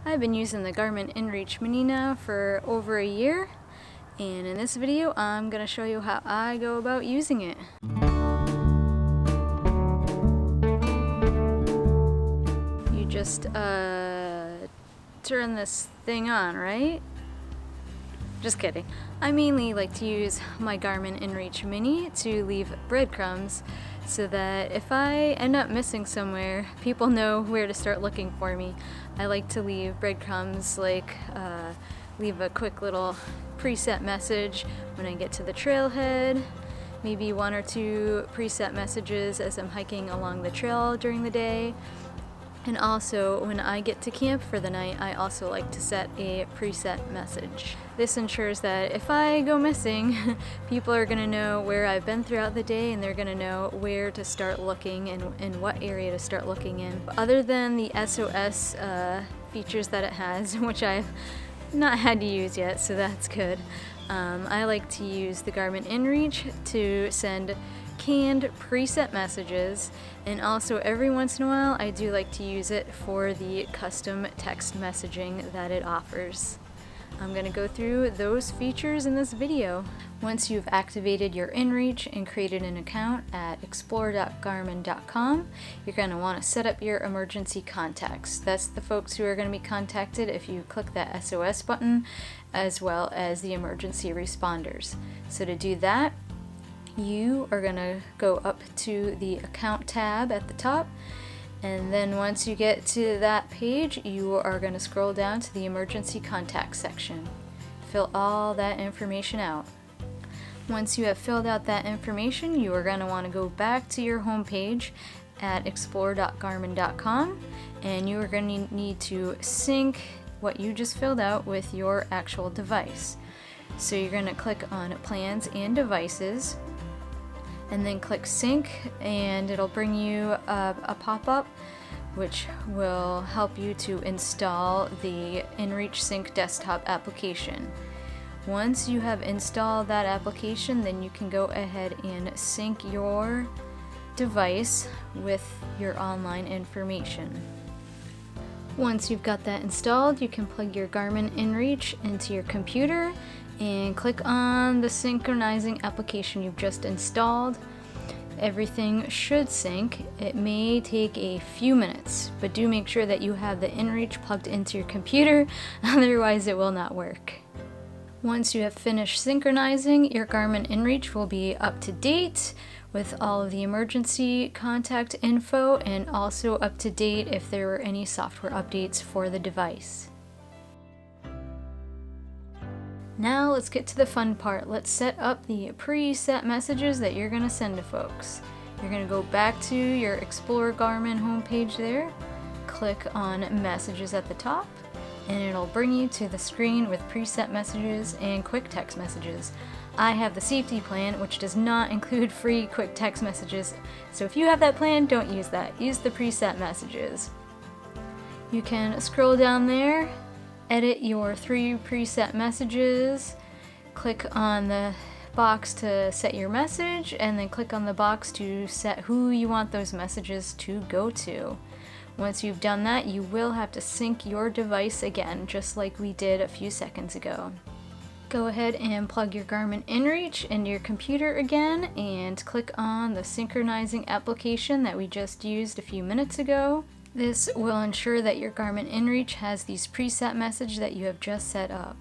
I've been using the Garmin inReach Mini now for over a year, and in this video I'm going to show you how I go about using it. You just turn this thing on, right? Just kidding. I mainly like to use my Garmin inReach Mini to leave breadcrumbs so that if I end up missing somewhere, people know where to start looking for me. I like to leave breadcrumbs, like leave a quick little preset message when I get to the trailhead, maybe one or two preset messages as I'm hiking along the trail during the day. And also, when I get to camp for the night, I also like to set a preset message. This ensures that if I go missing, people are going to know where I've been throughout the day, and they're going to know where to start looking and what area to start looking in. Other than the SOS features that it has, which I've not had to use yet, so that's good. I like to use the Garmin inReach to send canned preset messages, and also every once in a while I do like to use it for the custom text messaging that it offers. I'm going to go through those features in this video. Once you've activated your inReach and created an account at explore.garmin.com, you're going to want to set up your emergency contacts. That's the folks who are going to be contacted if you click that SOS button, as well as the emergency responders. So to do that, you are going to go up to the account tab at the top, and then once you get to that page, you are going to scroll down to the emergency contact section. Fill all that information out. Once you have filled out that information, you are going to want to go back to your home page at explore.garmin.com, and you are going to need to sync what you just filled out with your actual device. So you're going to click on Plans and Devices, and then click Sync, and it'll bring you a pop-up which will help you to install the Inreach Sync desktop application. Once you have installed that application, then you can go ahead and sync your device with your online information. Once you've got that installed, you can plug your Garmin inReach into your computer and click on the synchronizing application you've just installed. Everything should sync. It may take a few minutes, but do make sure that you have the inReach plugged into your computer, otherwise it will not work. Once you have finished synchronizing, your Garmin inReach will be up to date with all of the emergency contact info, and also up to date if there were any software updates for the device. Now let's get to the fun part. Let's set up the preset messages that you're going to send to folks. You're going to go back to your Explore Garmin homepage there, click on Messages at the top, and it'll bring you to the screen with preset messages and quick text messages. I have the safety plan, which does not include free quick text messages, so if you have that plan, don't use that. Use the preset messages. You can scroll down there, edit your 3 preset messages, click on the box to set your message, and then click on the box to set who you want those messages to go to. Once you've done that, you will have to sync your device again, just like we did a few seconds ago. Go ahead and plug your Garmin inReach into your computer again and click on the synchronizing application that we just used a few minutes ago. This will ensure that your Garmin inReach has these preset messages that you have just set up.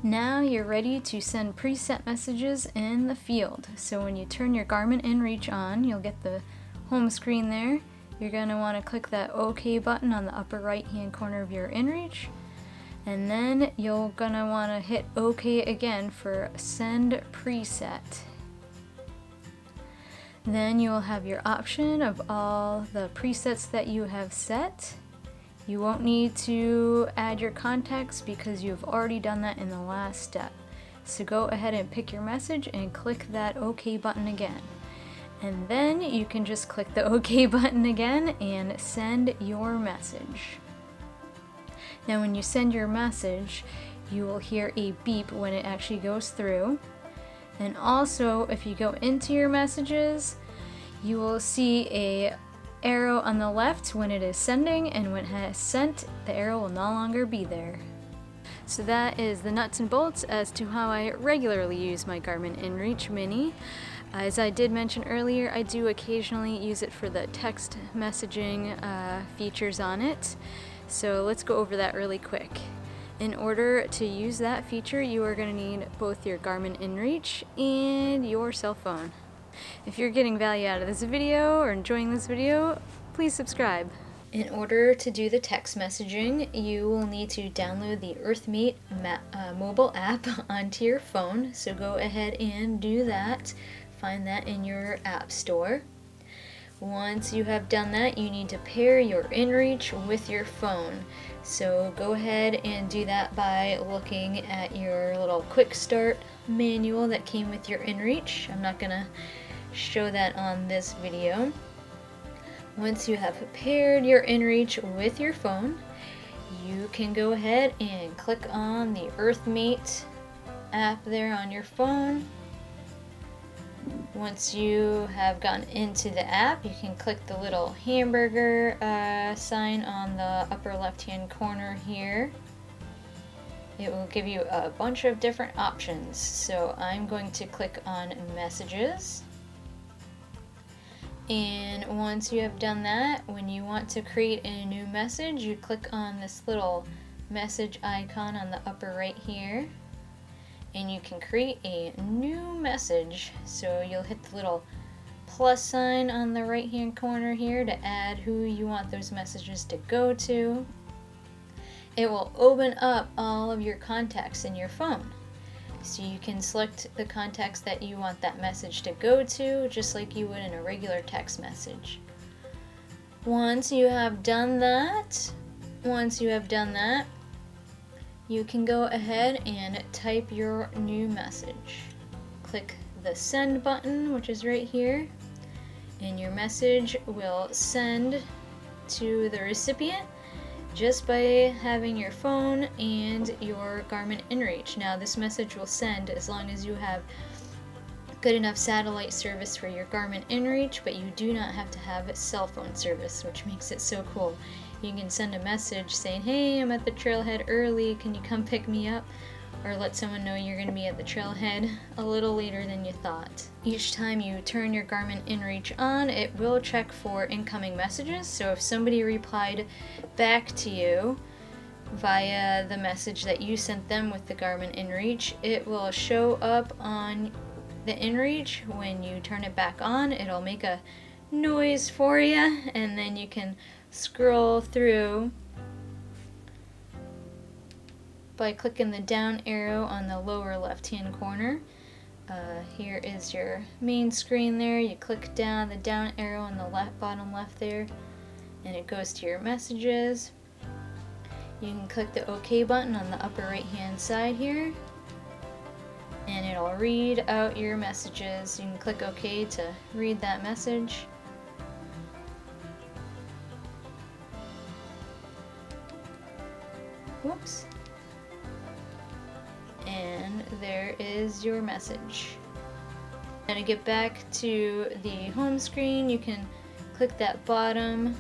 Now you're ready to send preset messages in the field. So when you turn your Garmin inReach on, you'll get the home screen there. You're going to want to click that OK button on the upper right hand corner of your inReach. And then you're going to want to hit OK again for Send Preset. Then you will have your option of all the presets that you have set. You won't need to add your contacts because you've already done that in the last step. So go ahead and pick your message and click that OK button again. And then you can just click the OK button again and send your message. Now when you send your message, you will hear a beep when it actually goes through. And also, if you go into your messages, you will see a arrow on the left when it is sending, and when it has sent, the arrow will no longer be there. So that is the nuts and bolts as to how I regularly use my Garmin inReach Mini. As I did mention earlier, I do occasionally use it for the text messaging features on it. So let's go over that really quick. In order to use that feature, you are going to need both your Garmin inReach and your cell phone. If you're getting value out of this video or enjoying this video, please subscribe. In order to do the text messaging, you will need to download the EarthMeet mobile app onto your phone. So go ahead and do that. Find that in your app store. Once you have done that, you need to pair your inReach with your phone. So go ahead and do that by looking at your little quick start manual that came with your inReach. I'm not going to show that on this video. Once you have paired your inReach with your phone, you can go ahead and click on the EarthMeet app there on your phone. Once you have gotten into the app, you can click the little hamburger sign on the upper left-hand corner here. It will give you a bunch of different options. So I'm going to click on Messages. And once you have done that, when you want to create a new message, you click on this little message icon on the upper right here. And you can create a new message. So you'll hit the little plus sign on the right hand corner here to add who you want those messages to go to. It will open up all of your contacts in your phone. So you can select the contacts that you want that message to go to, just like you would in a regular text message. Once you have done that, you can go ahead and type your new message. Click the send button, which is right here, and your message will send to the recipient just by having your phone and your Garmin inReach. Now this message will send as long as you have good enough satellite service for your Garmin inReach, but you do not have to have cell phone service, which makes it so cool. You can send a message saying, hey, I'm at the trailhead early, can you come pick me up? Or let someone know you're going to be at the trailhead a little later than you thought. Each time you turn your Garmin inReach on, it will check for incoming messages. So if somebody replied back to you via the message that you sent them with the Garmin inReach, it will show up on the inReach. When you turn it back on, it'll make a noise for you, and then you can scroll through by clicking the down arrow on the lower left hand corner. Here is your main screen there. You click down the down arrow on the bottom left there, and it goes to your messages. You can click the OK button on the upper right hand side here, and it'll read out your messages. You can click OK to read that message. Whoops. And there is your message. And to get back to the home screen, you can click that bottom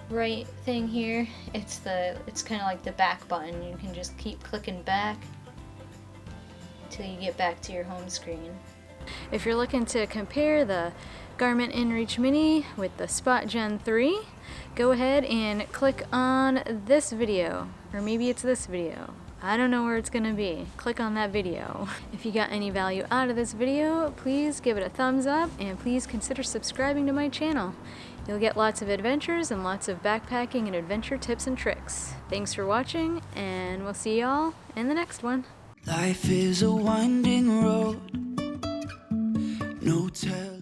right thing here. It's kind of like the back button. You can just keep clicking back until you get back to your home screen. If you're looking to compare the Garmin inReach Mini with the Spot Gen 3, go ahead and click on this video, or maybe it's this video. I don't know where it's gonna be. Click on that video. If you got any value out of this video, please give it a thumbs up, and please consider subscribing to my channel. You'll get lots of adventures and lots of backpacking and adventure tips and tricks. Thanks for watching, and we'll see y'all in the next one. Life is a winding road, no tell.